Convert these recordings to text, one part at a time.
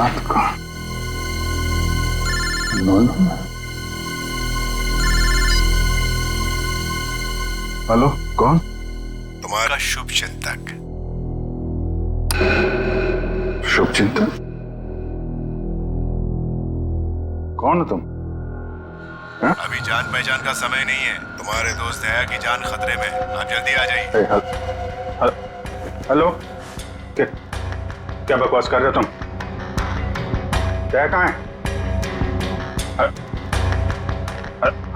रात को 9 में। हेलो, कौन? तुम्हारा शुभ चिंतक। शुभ चिंतक? कौन हो तुम? अभी जान पहचान का समय नहीं है। तुम्हारे दोस्त दया की जान खतरे में। आप जल्दी आ जाइए। हेलो, क्या बकवास कर रहे हो तुम? दया कहाँ है?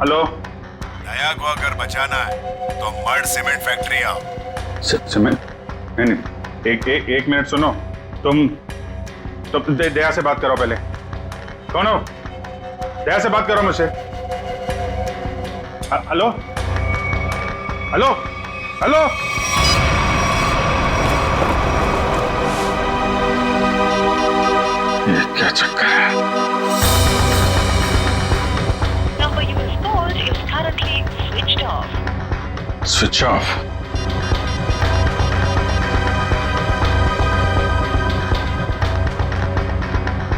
हेलो, दया को अगर बचाना है तो मर्ड सीमेंट फैक्ट्री आओ। सीमेंट? नहीं, एक मिनट सुनो। तुम दया से बात करो पहले। कौन हो? दया से बात करो मुझसे। Hello hello hello. ये क्या चक्कर है? Number you have called is currently switched off. Switch off?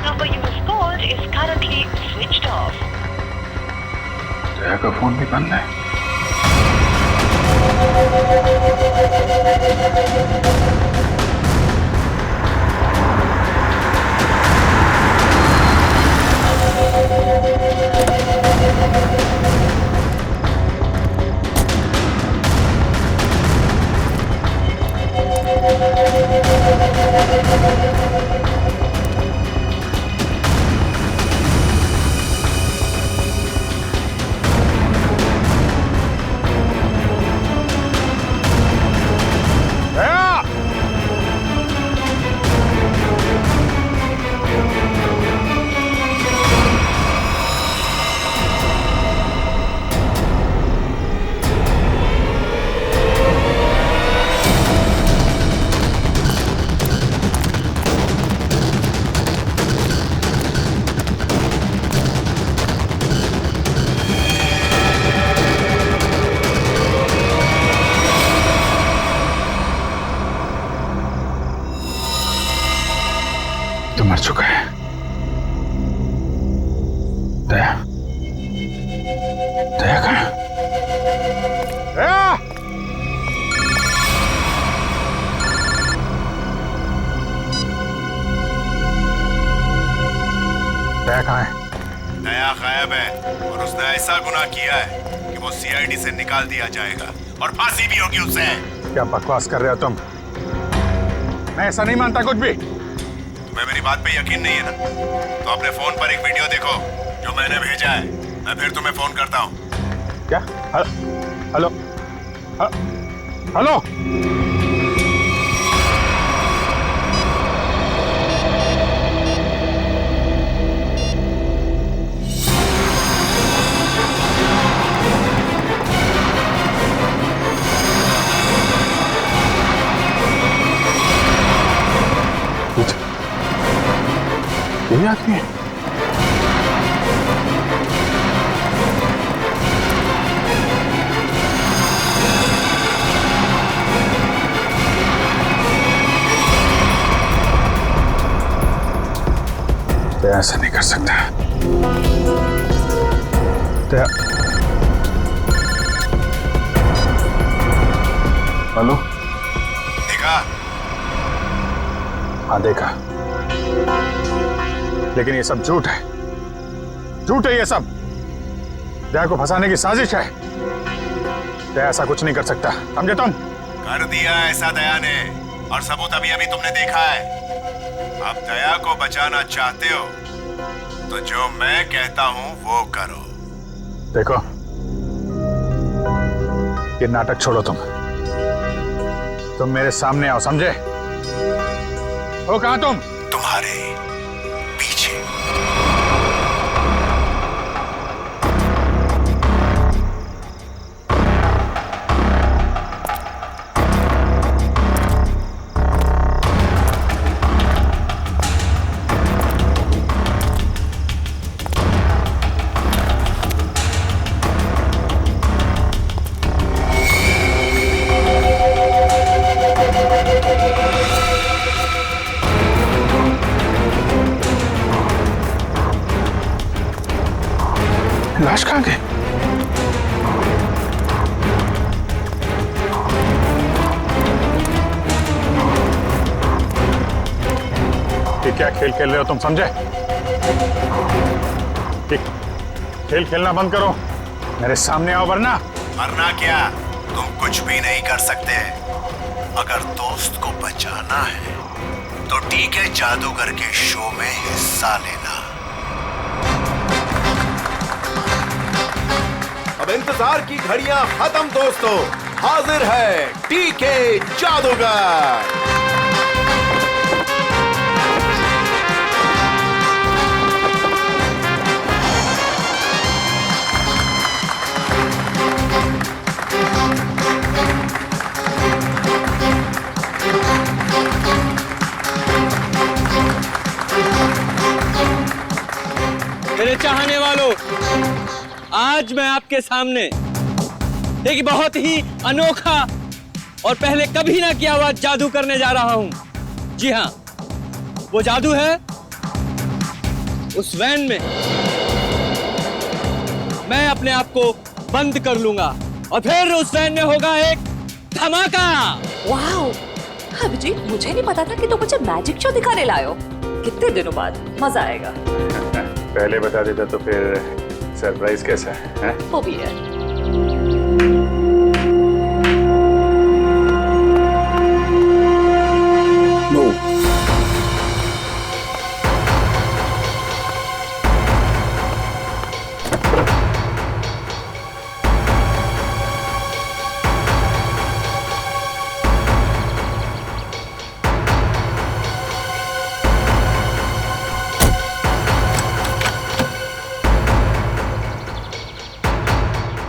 Number you have called is currently switched off. दया का फोन भी बंद है। तो मर चुका है। दया, दया कहाँ? दया! दया कहाँ है? दया गायब है और उसने ऐसा गुनाह किया है कि वो सीआईडी से निकाल दिया जाएगा और फांसी भी होगी उसे। क्या बकवास कर रहे हो तुम? मैं ऐसा नहीं मानता कुछ भी। तुम्हें मेरी बात पे यकीन नहीं है ना? तो अपने फोन पर एक वीडियो देखो जो मैंने भेजा है। मैं फिर तुम्हें फोन करता हूँ। क्या? Hello hello. यही आदमी है? तो ऐसा नहीं कर सकता। हेलो, देखा? हाँ देखा, लेकिन ये सब झूठ है। झूठ है ये सब। दया को फंसाने की साजिश है। दया ऐसा कुछ नहीं कर सकता, समझे तुम? कर दिया ऐसा दया ने, और सबूत अभी अभी तुमने देखा है। अब दया को बचाना चाहते हो तो जो मैं कहता हूं वो करो। देखो, ये नाटक छोड़ो। तुम मेरे सामने आओ, समझे? हो कहां तुम? तुम्हारे पीछे। प्रकाश कहाँ गए? ये क्या खेल खेल रहे हो तुम, समझे? ये खेल खेलना बंद करो, मेरे सामने आओ, वरना वरना क्या? तुम कुछ भी नहीं कर सकते। अगर दोस्त को बचाना है तो ठीक है, जादूगर के शो में हिस्सा लेना। अब इंतजार की घड़ियां खत्म दोस्तों, हाजिर है टीके जादूगर। मेरे चाहने वालों, आज मैं आपके सामने एक बहुत ही अनोखा और पहले कभी ना किया हुआ जादू करने जा रहा हूं। जी हां, वो जादू है उस वैन में मैं अपने आप को बंद कर लूंगा और फिर उस वैन में होगा एक धमाका। वाओ, अभिजीत, मुझे नहीं पता था कि तुम मुझे मैजिक शो दिखाने लाए हो। कितने दिनों बाद, मजा आएगा। पहले बता देता तो फिर सरप्राइज कैसा है? वो भी है।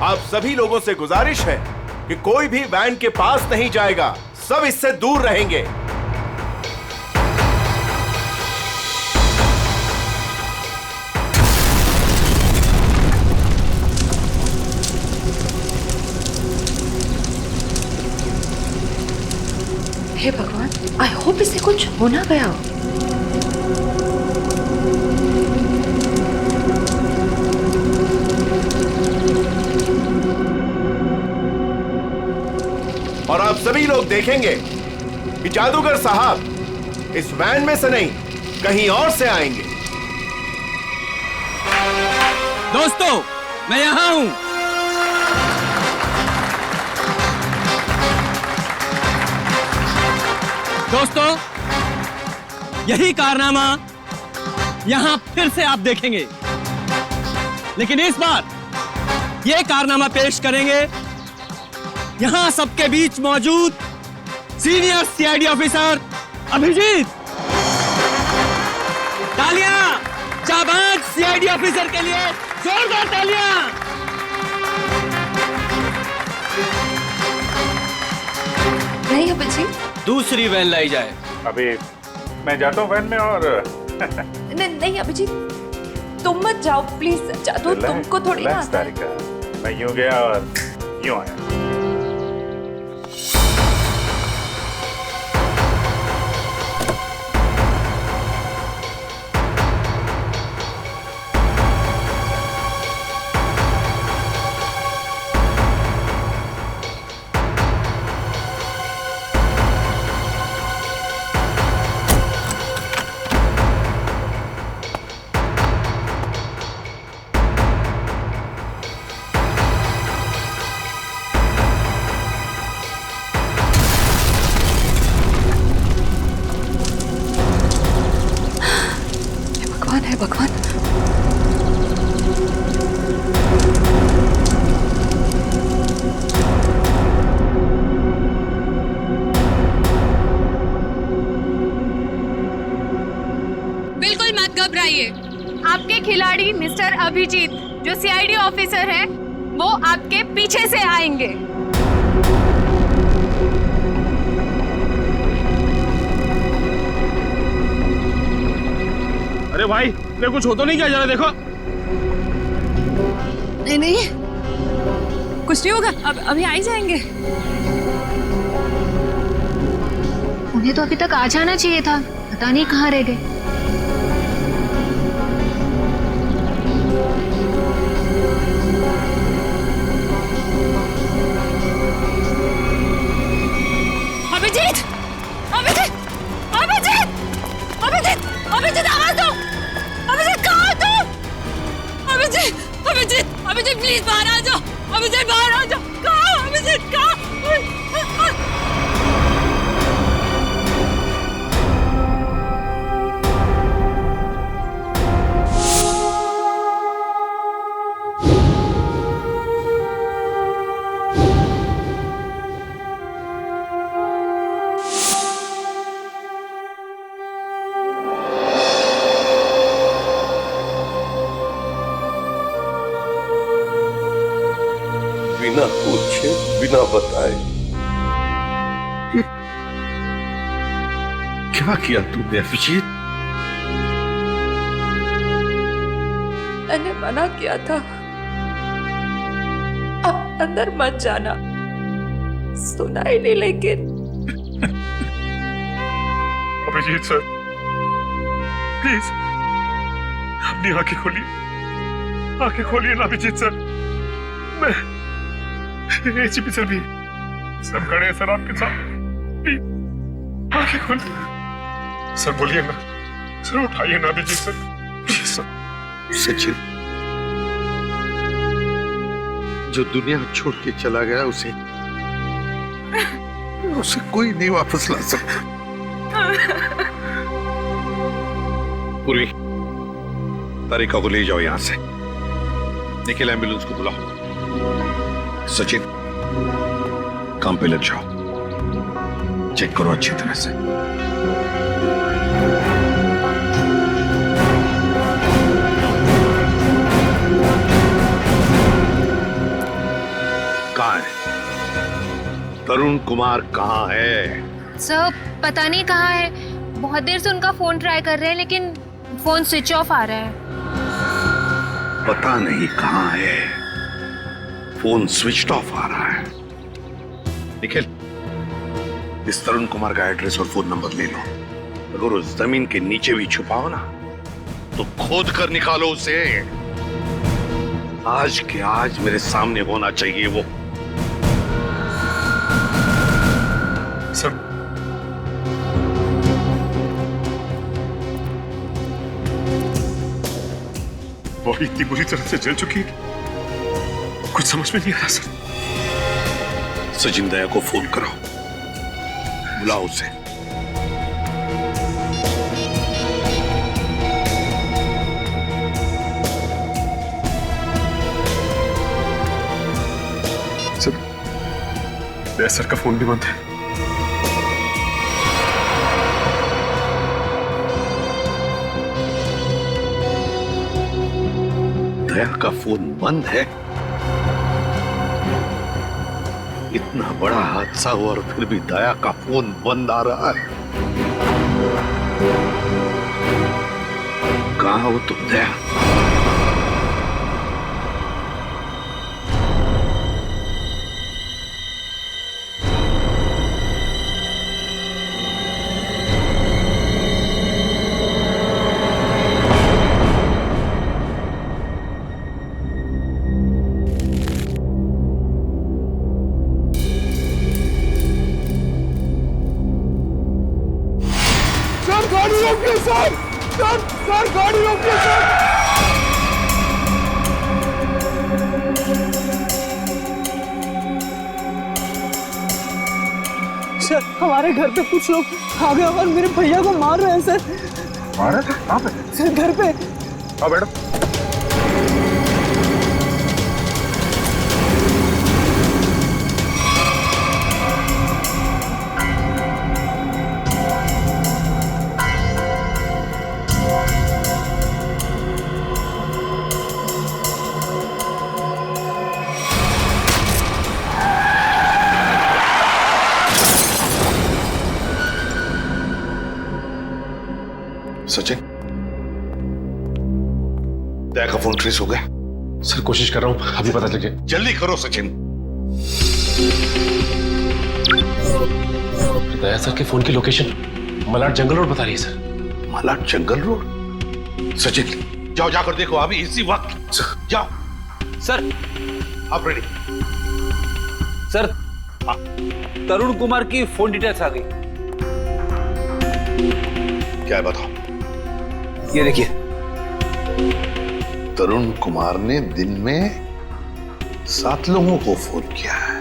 आप सभी लोगों से गुजारिश है कि कोई भी वैन के पास नहीं जाएगा, सब इससे दूर रहेंगे। हे भगवान, आई होप इसे कुछ हो ना गया हो। और आप सभी लोग देखेंगे कि जादूगर साहब इस वैन में से नहीं, कहीं और से आएंगे। दोस्तों, मैं यहां हूं। दोस्तों, यही कारनामा यहां फिर से आप देखेंगे, लेकिन इस बार यह कारनामा पेश करेंगे यहां सबके बीच मौजूद सीनियर सीआईडी ऑफिसर अभिजीत। तालियां जाबाज सीआईडी ऑफिसर के लिए, जोरदार तालियां। नहीं अभिजीत, दूसरी वैन लाई जाए। अभी मैं जाता हूँ वैन में और नहीं अभिजीत, तुम मत जाओ प्लीज। जादू तुमको थोड़ी ना आता है। तारिका, मैं यूं गया और यूं आया। है भगवान। बिल्कुल मत घबराइए। आपके खिलाड़ी मिस्टर अभिजीत जो सीआईडी ऑफिसर हैं, वो आपके पीछे से आएंगे। अरे भाई, ये कुछ हो तो नहीं क्या? जरा देखो। नहीं नहीं, कुछ नहीं होगा, अब अभी आ ही जाएंगे। उन्हें तो अभी तक आ जाना चाहिए था, पता नहीं कहाँ रह गए। अभिजीत, अभिजीत, अभिजीत, अभिजीत, अभिजीत, आवाज दो। अभिजीत कहाँ हो तुम? अभिजीत, अभिजीत, अभिजीत प्लीज बाहर आ जाओ। अभिजीत बाहर आ जाओ। कहाँ हो अभिजीत? कहाँ? बिना पूछे बिना बताए क्या किया तूने अभिजीत? मैंने मना किया था, अब अंदर मत जाना। सुना ही नहीं, लेकिन अभिजीत सर, प्लीज अपनी आंखें खोलिए, आंखें खोलिए ना अभिजीत सर। मैं एसीपी सर भी सब खड़े हैं सर आपके साथ, प्लीज आंखें खोलिए सर। बोलिए ना सर, उठाइए ना Abhijeet sir, please sir. Sachin जो दुनिया छोड़ के चला गया उसे कोई नहीं वापस ला सकता। पूर्वी, तारिका को ले जाओ यहां से। निखिल एम्बुलेंस को बुलाओ। सचिन काम पे लग जाओ, चेक करो अच्छी तरह से। कहाँ है तरुण कुमार? कहाँ है सर? पता नहीं कहाँ है। बहुत देर से उनका फोन ट्राई कर रहे हैं लेकिन फोन स्विच ऑफ आ रहा है। पता नहीं कहाँ है, फोन स्विच ऑफ आ रहा है। निखिल, इस तरुण कुमार का एड्रेस और फोन नंबर ले लो। अगर उस जमीन के नीचे भी छुपाओ ना तो खोद कर निकालो उसे। आज के आज मेरे सामने होना चाहिए वो। सर बॉडी इतनी बुरी तरह से जल चुकी है, कुछ समझ में नहीं आ रहा सर। सचिन दया को फोन करो, बुलाओ उसे। सर, दया सर का फोन भी बंद है। दया का फोन बंद है? इतना बड़ा हादसा हुआ और फिर भी दया का फोन बंद आ रहा है। कहाँ हो तुम दया? गाड़ी रोकिए सर, सर गाड़ी रोकिए सर। हमारे घर पे कुछ लोग आ गए और मेरे भैया को मार रहे हैं सर। मार रहे थे? कहाँ पे? सर घर पे। हाँ मैडम। सचिन, दया का फोन ट्रेस हो गया? सर कोशिश कर रहा हूँ, अभी पता चल जाए। जल्दी करो सचिन। दया सर के फोन की लोकेशन मलाड जंगल रोड बता रही है सर। मलाड जंगल रोड? सचिन जाओ, जाकर देखो अभी इसी वक्त। जाओ सर। आप रेडी? सर हाँ तरुण कुमार की फोन डिटेल्स आ गई। क्या है बताओ? ये देखिए, तरुण कुमार ने दिन में 7 लोगों को फोन किया है।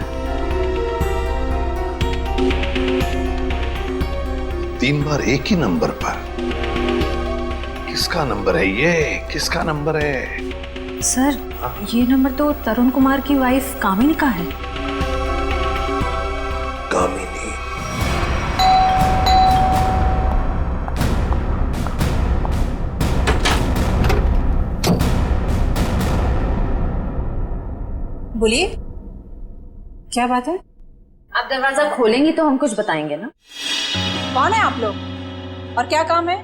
3 बार एक ही नंबर पर। किसका नंबर है ये? किसका नंबर है? सर, ये नंबर तो तरुण कुमार की वाइफ कामिनी का है। कामिनी? बोलिए, क्या बात है? आप दरवाजा खोलेंगी तो हम कुछ बताएंगे ना। कौन है आप लोग और क्या काम है?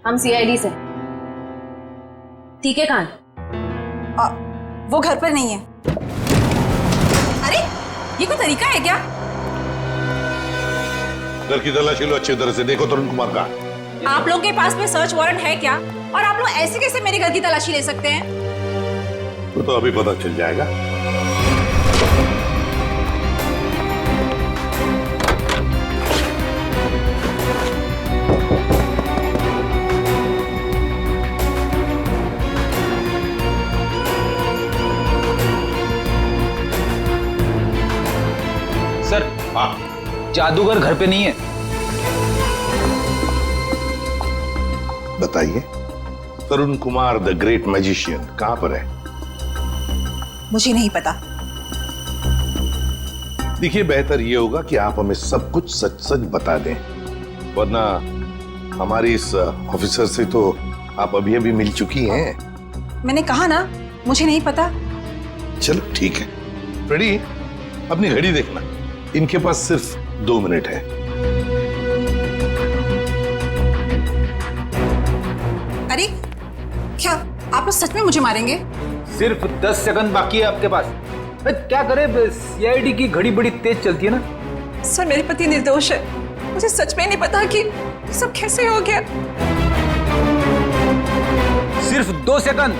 हम सीआईडी से। ठीक है, कहाँ? वो घर पर नहीं है। अरे, ये कोई तरीका है क्या? घर की तलाशी लो अच्छी तरह से, देखो तरुण कुमार का। आप लोगों के पास में सर्च वारंट है क्या? और आप लोग ऐसे कैसे मेरे घर की तलाशी ले सकते हैं? तो अभी पता चल जाएगा। सर, जादूगर घर पे नहीं है। बताइए, तरुण कुमार द ग्रेट मैजिशियन कहां पर है? मुझे नहीं पता। देखिए, बेहतर ये होगा कि आप हमें सब कुछ सच सच बता दें, वरना हमारी इस ऑफिसर से तो आप अभी अभी मिल चुकी हैं। मैंने कहा ना, मुझे नहीं पता। चलो ठीक है। फ्रेडी, अपनी घड़ी देखना, इनके पास सिर्फ 2 मिनट है। अरे, क्या आप लोग सच में मुझे मारेंगे? सिर्फ 10 सेकंड बाकी है आपके पास। क्या करे, सीआईडी की घड़ी बड़ी तेज चलती है ना। सर, मेरे पति निर्दोष है। मुझे सच में नहीं पता कि सब कैसे हो गया। सिर्फ 2 सेकंड।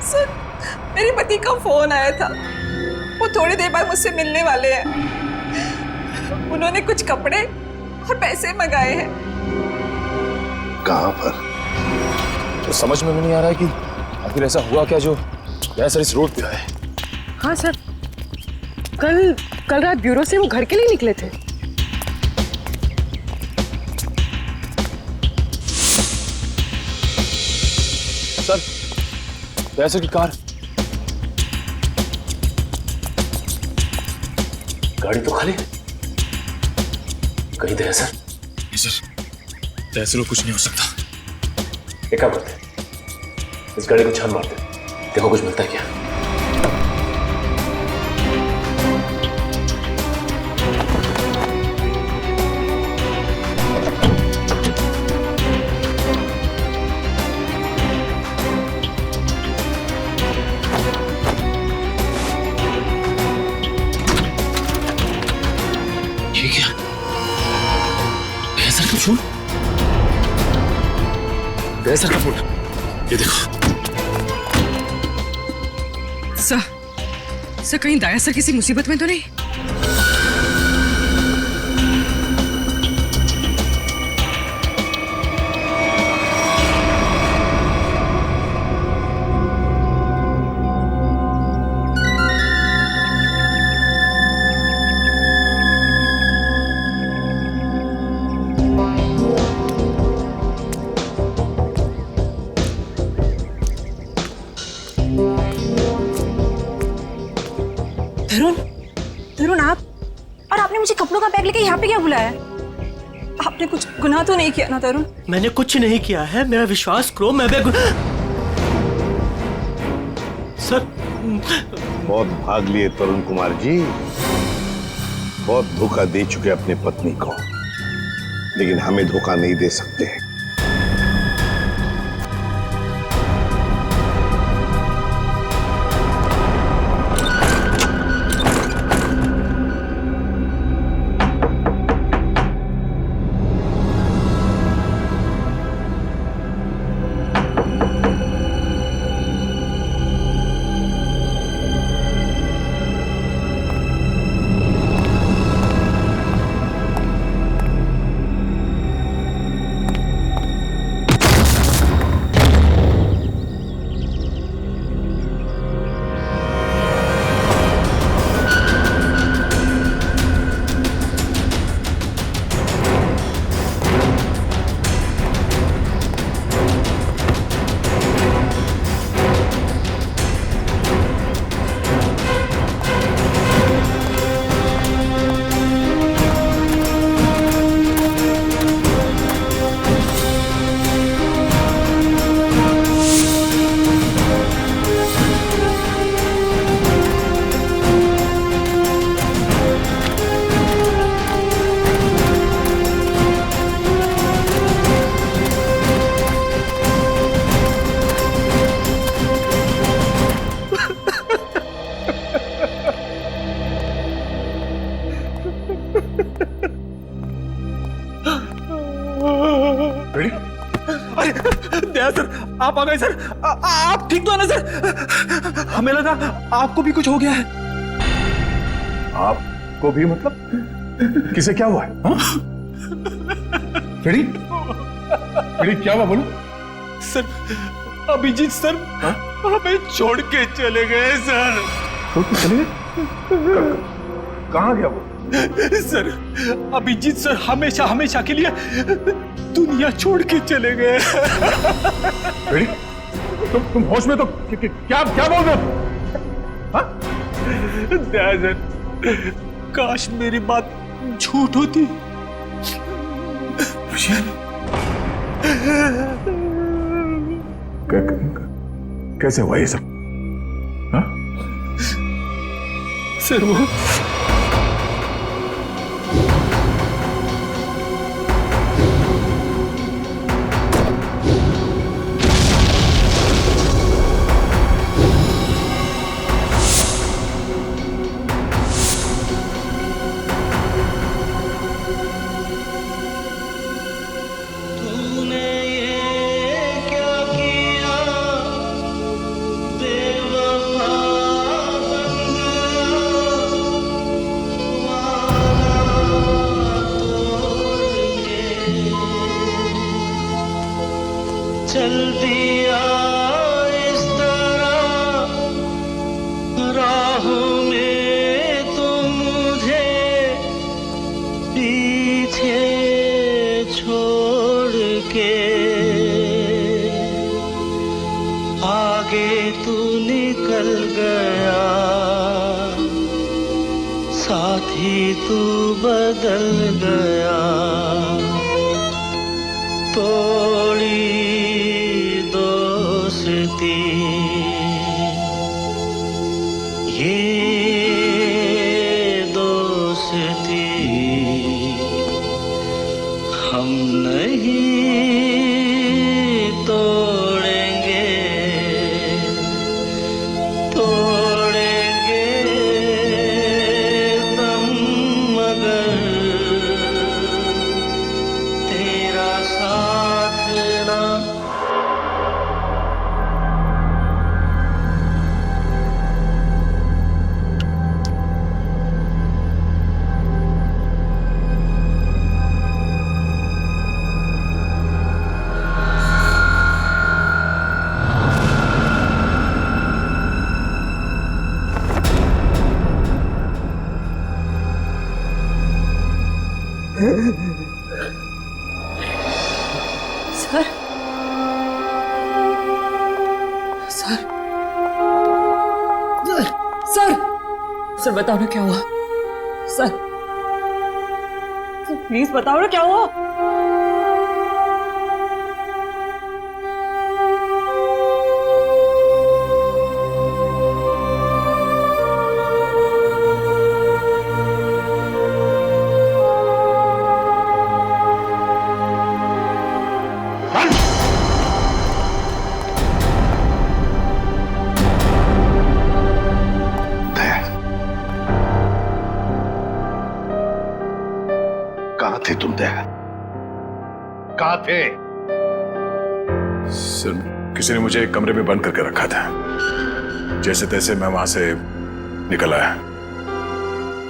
सर, मेरे पति का फोन आया था। वो थोड़ी देर बाद मुझसे मिलने वाले हैं। उन्होंने कुछ कपड़े और पैसे मंगाए हैं। कहां पर? तो समझ में नहीं आ रहा है कि आखिर ऐसा हुआ क्या जो सर इस रोड पे आए। हाँ सर, कल रात ब्यूरो से वो घर के लिए निकले थे। सर, पैसे की कार, गाड़ी तो खाली। कहीं दया सर? नहीं सर, दया कुछ नहीं हो सकता। एक काम करते, इस गाड़ी को छान मारते, देखो कुछ मिलता है क्या। ये क्या? सर का फोन? सर का फोन, ये देखो। सर, कहीं दाया सर किसी मुसीबत में तो नहीं? तरुण, आप? और आपने मुझे कपड़ों का बैग लेके यहाँ पे क्या बुलाया? आपने कुछ गुनाह तो नहीं किया ना तरुण? मैंने कुछ नहीं किया है, मेरा विश्वास करो। मैं सर, बहुत भाग लिए तरुण कुमार जी, बहुत धोखा दे चुके अपनी पत्नी को, लेकिन हमें धोखा नहीं दे सकते। रेडी? अरे दया सर, आप आ गए सर। आप ठीक तो है ना सर? हमें लगा आपको भी कुछ हो गया है। आपको भी मतलब? किसे क्या हुआ है? रेडी? रेडी, क्या हुआ बोलो? सर, अभिजीत सर हमें छोड़ के चले गए सर। छोड़ के चले गए? कहाँ गया वो? सर, अभिजीत सर हमेशा हमेशा के लिए दुनिया छोड़ के चले गए। रेडी? तुम होश में तो क्या क्या बोल रहे हो? दया सर, काश मेरी बात झूठ होती। कैसे हुआ ये सब? हाँ? सर वो चल दिया इस तरह राहों में तो मुझे पीछे छोड़ के, आगे तू निकल गया साथ ही तू बदल गया, तोड़ी दोस्ती ये दोस्ती हम नहीं तोड़ेंगे, तोड़ेंगे तुम मगर तेरा साथ ना। सर, सर, सर, सर बताओ ना क्या हुआ? सर, प्लीज बताओ ना क्या हुआ? कहाँ थे तुम दया? कहाँ थे? सर, किसी ने मुझे एक कमरे में बंद करके रखा था। जैसे तैसे मैं वहां से निकल आया,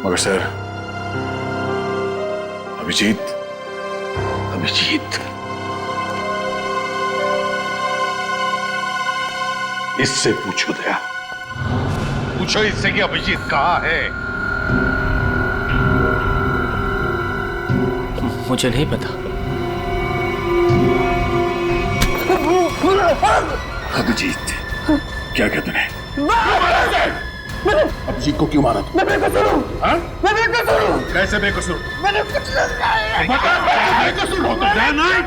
मगर सर अभिजीत इससे पूछो दया, पूछो इससे कि अभिजीत कहाँ है? मुझे नहीं पता। अभिजीत, क्या कहते हैं? अभिजीत को क्यों मारा तुम? मैं बेकसूर हूँ। मैं बेकसूर हूँ। कैसे बेकसूर? मैंने कुछ नहीं किया। बेकसूर हो तो दया नहीं?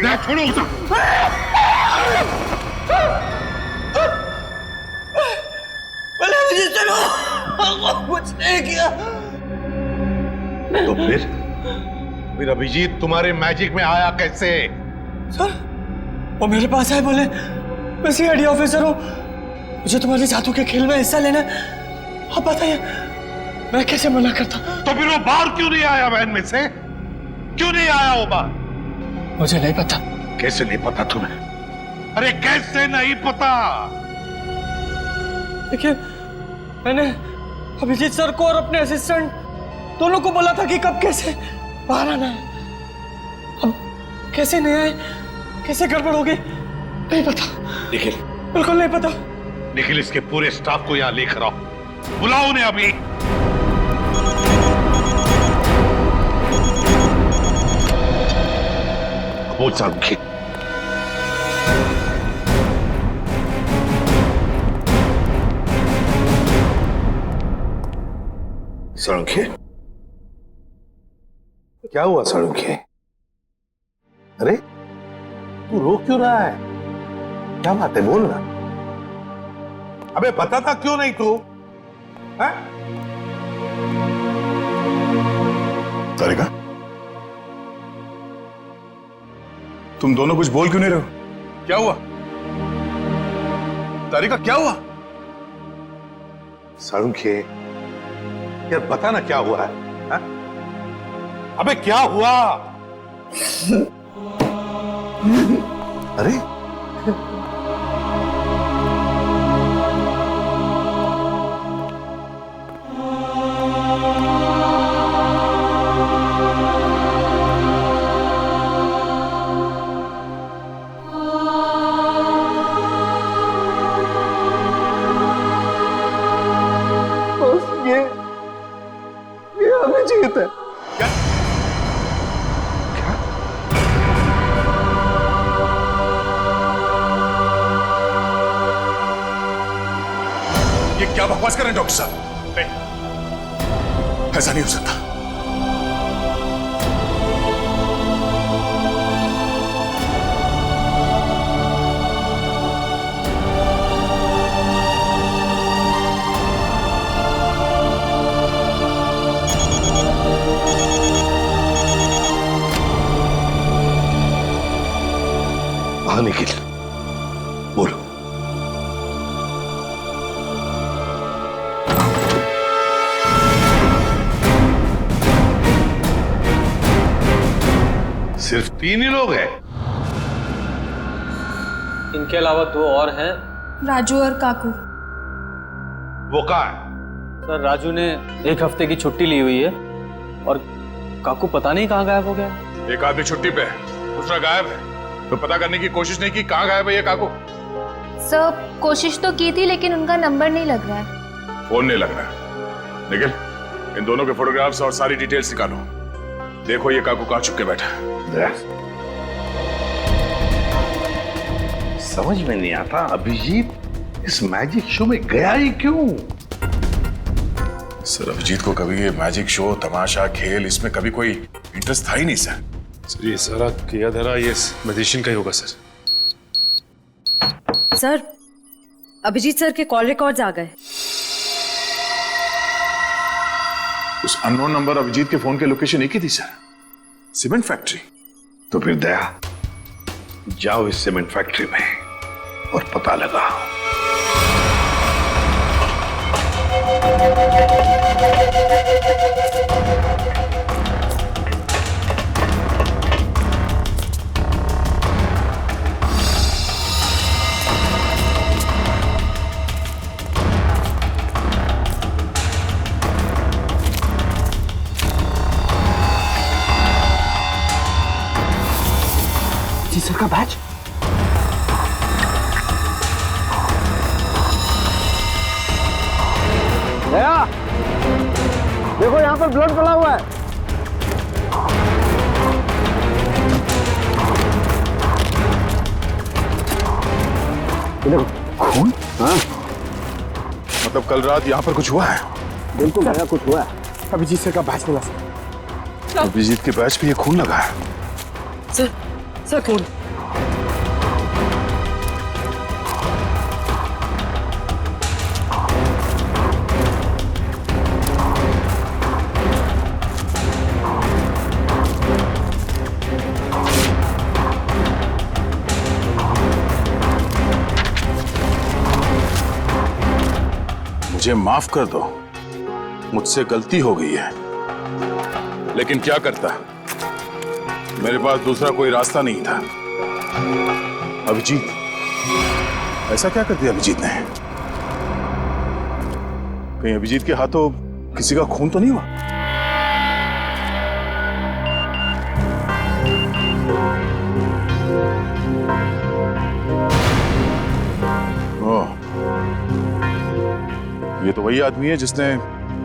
दया छोड़ो उसे। मैंने अभिजीत चलो, कुछ नहीं किया। तो फिर अभिजीत तुम्हारे मैजिक में आया कैसे? सर, वो मेरे पास आए, बोले मैं सीआईडी ऑफिसर हूँ, मुझे तुम्हारे जादू के खेल में हिस्सा लेना है। आप बताइए मैं कैसे मना करता? तो फिर वो बाहर क्यों नहीं आया वैन में से? क्यों नहीं आया वो बाहर? मुझे नहीं पता। कैसे नहीं पता तुम्हें? अरे कैसे नहीं पता? देखिए, मैंने अभिजीत सर को और अपने असिस्टेंट दोनों को बोला था कि कब कैसे बाहर आना है। अब कैसे नहीं आए, कैसे गड़बड़ हो गई, नहीं पता। निखिल, बिल्कुल नहीं पता। निखिल, इसके पूरे स्टाफ को यहाँ लेकर आओ, बुलाओ उन्हें अभी। बोल सारुखी। सारुखी, क्या हुआ सारुखी? अरे तू रो क्यों रहा है? क्या बात है, बोल ना। अबे बताता क्यों नहीं तू? तारिका, तुम दोनों कुछ बोल क्यों नहीं रहे हो? क्या हुआ? तारिका, क्या हुआ? सारुखी, यार बता ना क्या हुआ है? हा? अबे क्या हुआ? अरे ये अभिजीत है। क्या? ये क्या बकवास कर रहे हैं डॉक्टर साहब? नहीं, ऐसा नहीं हो सकता। हाँ निखिल, बोलो। सिर्फ 3 ही लोग हैं? इनके अलावा 2 और हैं। राजू और काकू। वो कहाँ है? सर, राजू ने 1 हफ्ते की छुट्टी ली हुई है और काकू पता नहीं कहाँ गायब हो गया। एक आदमी छुट्टी पे है, दूसरा गायब है, तो पता करने की कोशिश नहीं की कहाँ गायब है ये काकू? सर, कोशिश तो की थी लेकिन उनका नंबर नहीं लग रहा है। फोन नहीं लग रहा है। निखिल, इन दोनों के फोटोग्राफ्स और सारी डिटेल्स निकालो। देखो ये काकू कहाँ छुप के बैठा है। समझ में नहीं आता अभिजीत इस मैजिक शो में गया ही क्यों? सर, अभिजीत को कभी ये मैजिक शो, तमाशा, खेल, इसमें कभी कोई इंटरेस्ट था ही नहीं सर। सर, ये सारा किया धरा ये मैजिशियन का ही होगा सर। सर, अभिजीत सर के कॉल रिकॉर्ड्स आ गए। उस अननोन नंबर अभिजीत के फोन के लोकेशन एक ही थी सर, सीमेंट फैक्ट्री। तो फिर दया, जाओ इस सीमेंट फैक्ट्री में और पता लगाओ। जी सर का बैच। दया, देखो यहाँ पर ब्लड पड़ा हुआ है। खून? हाँ। मतलब कल रात यहाँ पर कुछ हुआ है? बिल्कुल दया, कुछ हुआ है। अभिजीत सर का बैच मिला सर। अभिजीत के बैच पे ये खून लगा है। सर खून। मुझे माफ कर दो, मुझसे गलती हो गई है, लेकिन क्या करता, मेरे पास दूसरा कोई रास्ता नहीं था। अभिजीत, ऐसा क्या कर दिया अभिजीत ने? कहीं अभिजीत के हाथों किसी का खून तो नहीं हुआ? ये तो वही आदमी है जिसने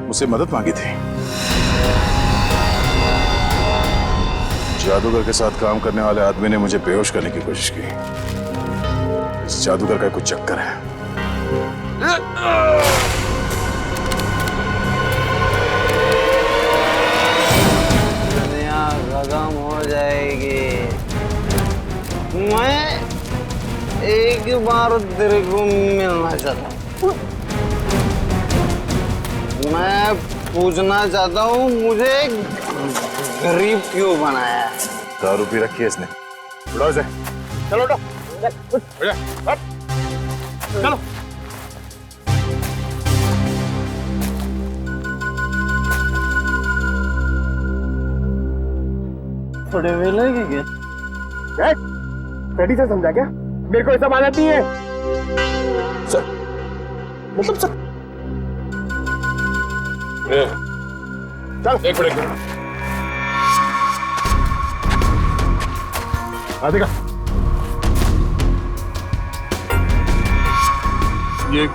मुझसे मदद मांगी थी। जादूगर के साथ काम करने वाले आदमी ने मुझे बेहोश करने की कोशिश की। इस जादूगर का कुछ चक्कर है। दुनिया खत्म हो जाएगी। मैं एक बार तेरे को मिलना चाहता हूँ। मैं पूछना चाहता हूँ, मुझे गरीब क्यों बनाया? दारू पी रखी है इसने। उठाओ इसे। चलो उठो। चलो। थोड़े वेले की क्या? रेडी से समझा क्या? मेरे को ऐसा मानती है सर, मतलब सर। चल एक मिनट। राधिका, ये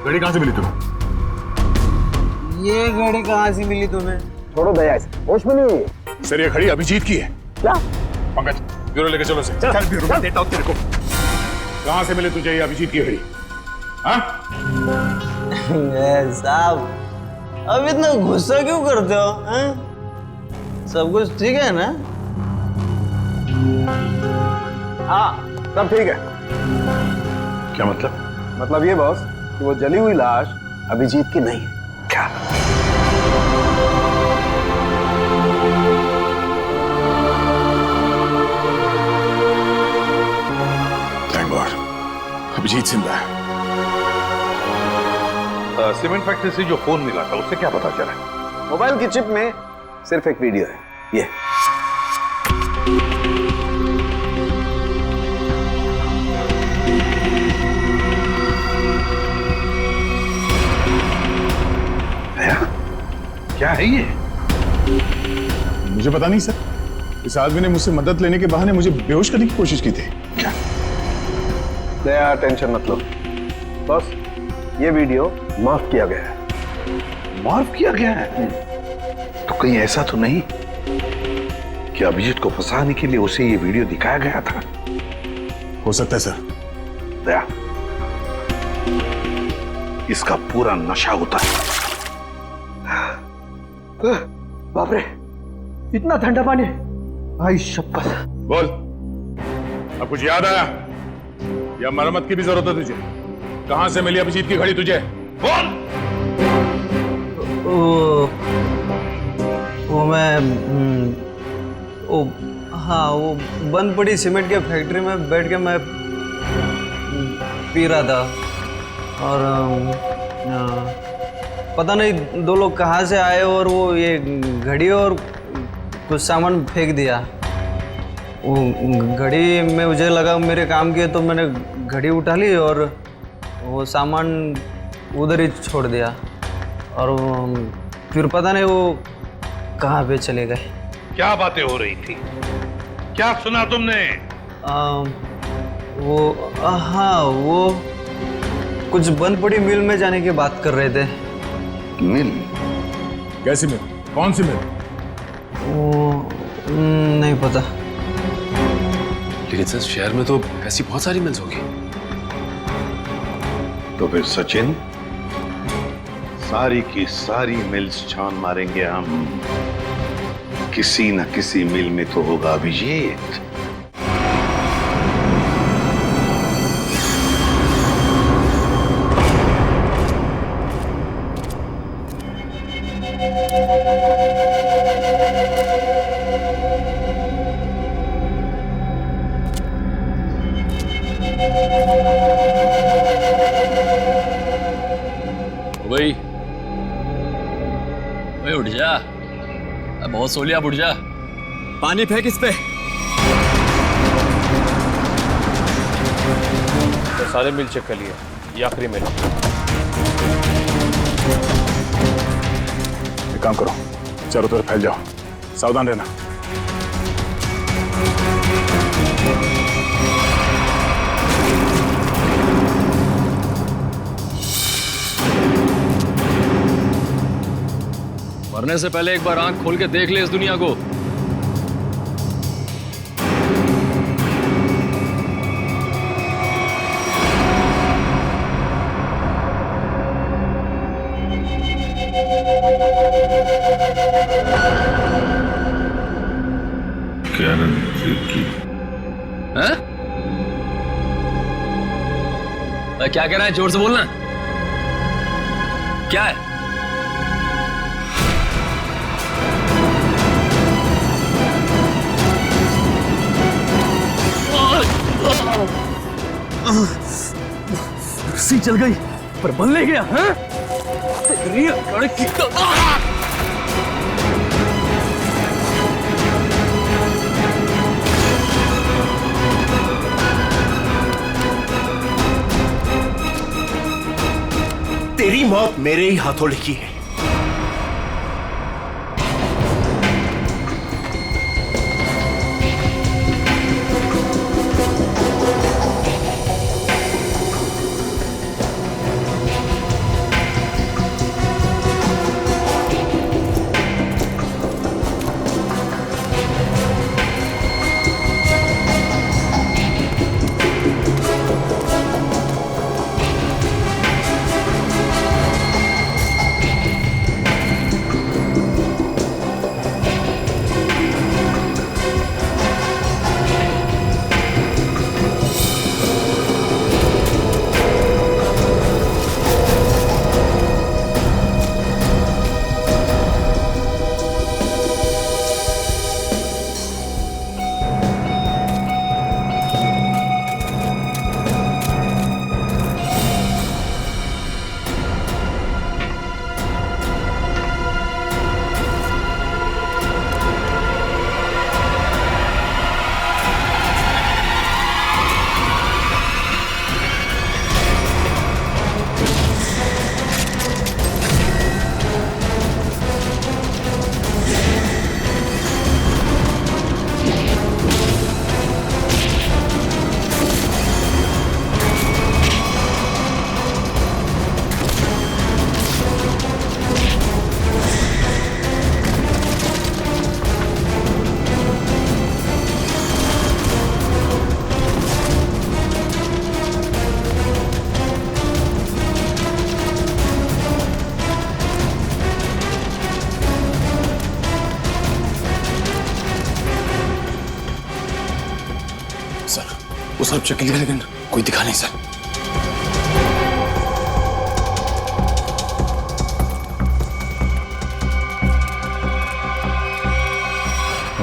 घड़ी कहां से मिली तुम्हें? ये घड़ी कहां से मिली तुम्हें? छोड़ो दया, होश में नहीं है सर। ये घड़ी अभिजीत की है। क्या? पंकज, ब्यूरो लेके चलो से। चल ब्यूरो में देता हूं तेरे को। कहां से मिले तुझे ये अभिजीत की घड़ी? हाँ? साहब, अब इतना गुस्सा क्यों करते हो? हैं? सब कुछ ठीक है ना? हाँ, सब ठीक है। क्या मतलब? मतलब ये बॉस कि वो जली हुई लाश अभिजीत की नहीं है। क्या? थैंक गॉड, अभिजीत जिंदा है। सीमेंट फैक्ट्री से जो फोन मिला था उससे क्या पता चला? मोबाइल की चिप में सिर्फ एक वीडियो है, ये। क्या है ये? मुझे पता नहीं सर। इस आदमी ने मुझसे मदद लेने के बहाने मुझे बेहोश करने की कोशिश की थी। क्या? दया, टेंशन मत लो बॉस, ये वीडियो माफ किया गया है। माफ किया गया है? तो कहीं ऐसा तो नहीं कि अभिजीत को फंसाने के लिए उसे ये वीडियो दिखाया गया था? हो सकता है सर। दया, इसका पूरा नशा होता है। बाप रे, इतना ठंडा पानी! भाई शपथ। बोल, अब कुछ याद आया या मरम्मत की भी जरूरत है तुझे? कहां से मिली अभिजीत की घड़ी तुझे? बोल। वो मैं हाँ, वो बंद पड़ी सीमेंट के फैक्ट्री में बैठ के मैं पी रहा था और पता नहीं दो लोग कहाँ से आए और वो ये घड़ी और कुछ सामान फेंक दिया। वो घड़ी में मुझे लगा मेरे काम की है, तो मैंने घड़ी उठा ली और वो सामान उधर ही छोड़ दिया और फिर पता नहीं वो कहाँ पे चले गए। क्या बातें हो रही थी? क्या सुना तुमने? हाँ, वो कुछ बंद पड़ी मिल में जाने की बात कर रहे थे। मिल? कैसी मिल? कौन सी मिल? वो नहीं पता। लेकिन सर, शहर में तो ऐसी बहुत सारी मिल्स होगी। तो फिर सचिन, सारी की सारी मिल्स छान मारेंगे हम। किसी न किसी मिल में तो होगा अभिजीत। भाई, जा, बहुत सो लिया, उठ जा। पानी फेंक इस पे। तो सारे मिल चेक कर लिए, ये आखिरी मिल। एक काम करो, चारों तरफ फैल जाओ, सावधान रहना। मरने से पहले एक बार आंख खोल के देख ले इस दुनिया को। हैं? क्या कह रहा है? जोर से बोलना। क्या है? रस्सी चल गई पर बल नहीं गया। हैं? तेरी अकड़ की तेरी मौत मेरे ही हाथों लिखी है। वो सब चेक लिया लेकिन कोई दिखा नहीं सर।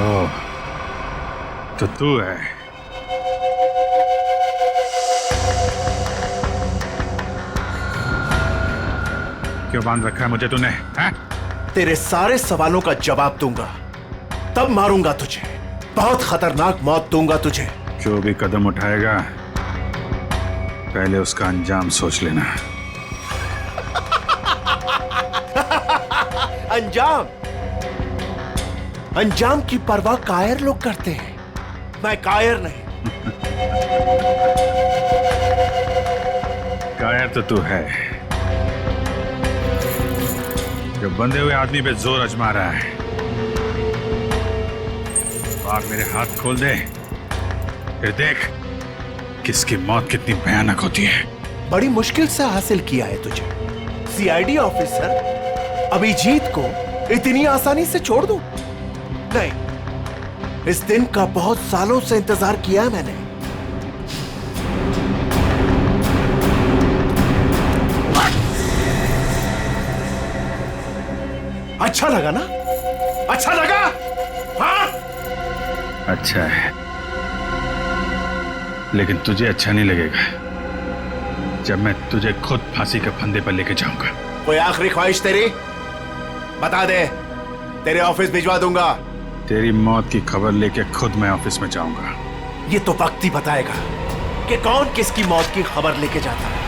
ओह, तो तू है। क्यों बांध रखा है मुझे तूने? हैं? तेरे सारे सवालों का जवाब दूंगा, तब मारूंगा तुझे। बहुत खतरनाक मौत दूंगा तुझे। जो भी कदम उठाएगा पहले उसका अंजाम सोच लेना। अंजाम? अंजाम की परवाह कायर लोग करते हैं, मैं कायर नहीं। कायर तो तू है, जो बंधे हुए आदमी पे जोर आजमा रहा है। आग मेरे हाथ खोल दे, फिर देख किसकी मौत कितनी भयानक होती है। बड़ी मुश्किल से हासिल किया है तुझे। सीआईडी ऑफिसर अभिजीत को इतनी आसानी से छोड़ दूं? नहीं, इस दिन का बहुत सालों से इंतजार किया है मैंने। अच्छा लगा ना? अच्छा लगा? हाँ? अच्छा है, लेकिन तुझे अच्छा नहीं लगेगा जब मैं तुझे खुद फांसी के फंदे पर लेके जाऊंगा। कोई आखिरी ख्वाहिश तेरी? बता दे, तेरे ऑफिस भिजवा दूंगा। तेरी मौत की खबर लेके खुद मैं ऑफिस में जाऊंगा। ये तो वक्त ही बताएगा कि कौन किसकी मौत की खबर लेके जाता है।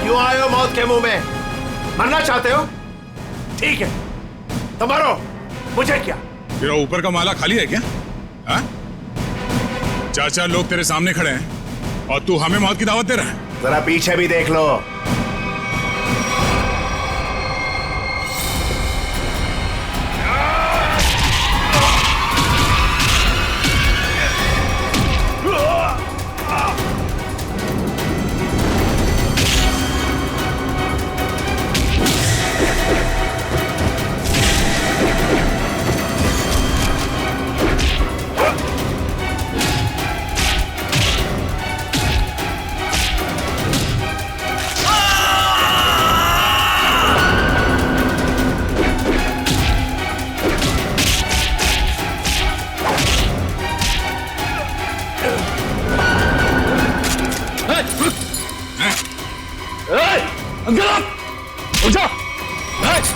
क्यों आए हो मौत के मुंह में? मरना चाहते हो? ठीक है तो मरो, मुझे क्या। तेरा ऊपर का माला खाली है क्या? हाँ? 4-4 लोग तेरे सामने खड़े हैं और तू हमें मौत की दावत दे रहा है। जरा पीछे भी देख लो।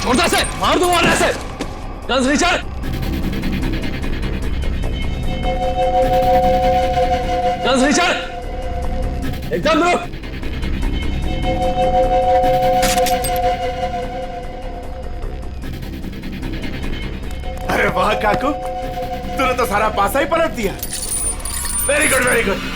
छोड़ता से मार दूंगा ऐसे। गन्स रिचर्ड, गन्स रिचर्ड, एकदम रुक। अरे वाह काकू, तूने तो सारा पासा ही पलट दिया। Very good very good.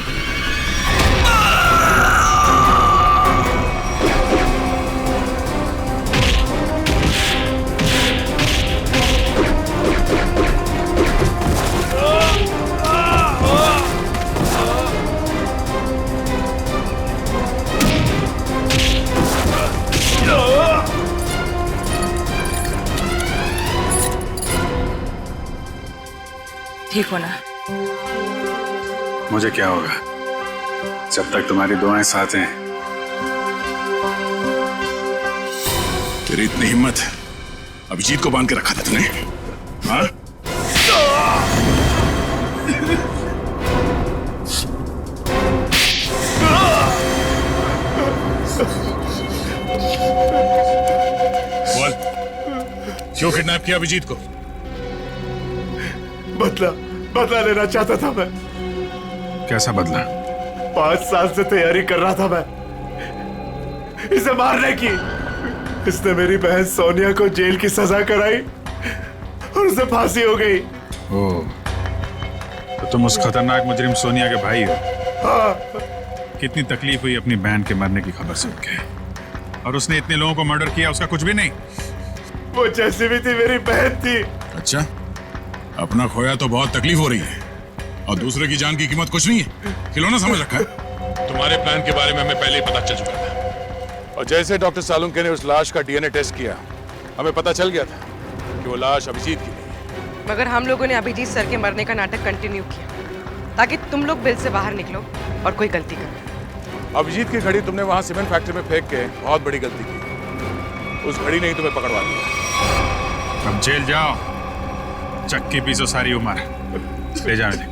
ठीक हो ना? मुझे क्या होगा जब तक तुम्हारी दुआएं साथ हैं। तेरी इतनी हिम्मत अभिजीत को बांध के रखा था तूने? हाँ? बोल, क्यों किडनैप किया अभिजीत को? बदला लेना चाहता था मैं। कैसा बदला? 5 साल से तैयारी कर रहा था मैं इसे मारने की। इसने मेरी बहन सोनिया को जेल की सजा कराई और उसे फांसी हो गई। ओह, तो तुम उस खतरनाक मुजरिम सोनिया के भाई हो? हाँ। कितनी तकलीफ हुई अपनी बहन के मरने की खबर सुन के, और उसने इतने लोगों को मर्डर किया, उसका कुछ भी नहीं? वो जैसी भी थी मेरी बहन थी। अच्छा, अपना खोया तो बहुत तकलीफ हो रही है और दूसरे की जान की कीमत कुछ नहीं है, खिलौना समझ रखा है। तुम्हारे प्लान के बारे में हमें पहले ही पता चल चुका था, और जैसे डॉक्टर सालुंके ने उस लाश का डीएनए टेस्ट किया, हमें पता चल गया था कि वो लाश अभिजीत की नहीं है। मगर हम लोगों ने अभिजीत सर के मरने का नाटक कंटिन्यू किया ताकि तुम लोग बिल से बाहर निकलो और कोई गलती करो। अभिजीत की घड़ी तुमने वहां सीमेंट फैक्ट्री में फेंक के बहुत बड़ी गलती की। उस घड़ी ने ही तुम्हें पकड़वा दिया। अब जेल जाओ, चक्की पीसो सारी उम्र। ले जाओ इन्हें।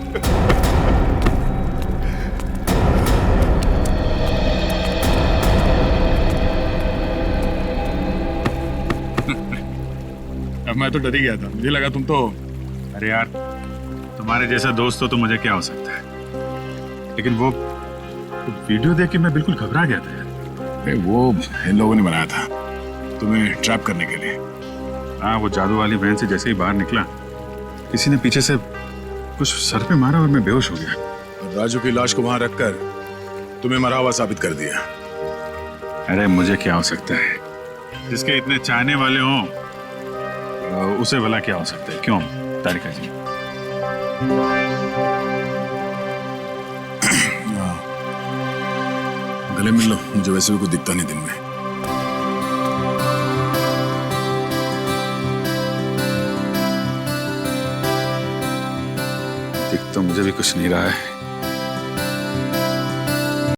अब मैं तो डर ही गया था, मुझे लगा तुम तो। अरे यार, तुम्हारे जैसा दोस्त हो तो मुझे क्या हो सकता है, लेकिन वो वीडियो देख के मैं बिल्कुल घबरा गया था यार। वो इन लोगों ने बनाया था तुम्हें ट्रैप करने के लिए। हाँ, वो जादू वाली वैन से जैसे ही बाहर निकला, किसी ने पीछे से कुछ सर पे मारा और मैं बेहोश हो गया। राजू की लाश को वहां रखकर तुम्हें मरा हुआ साबित कर दिया। अरे मुझे क्या हो सकता है, जिसके इतने चाहने वाले हों उसे भला क्या हो सकता है? क्यों तारिका जी? गले मिल लो, मुझे वैसे भी कुछ दिखता नहीं दिन में। दिख तो मुझे भी कुछ नहीं रहा है,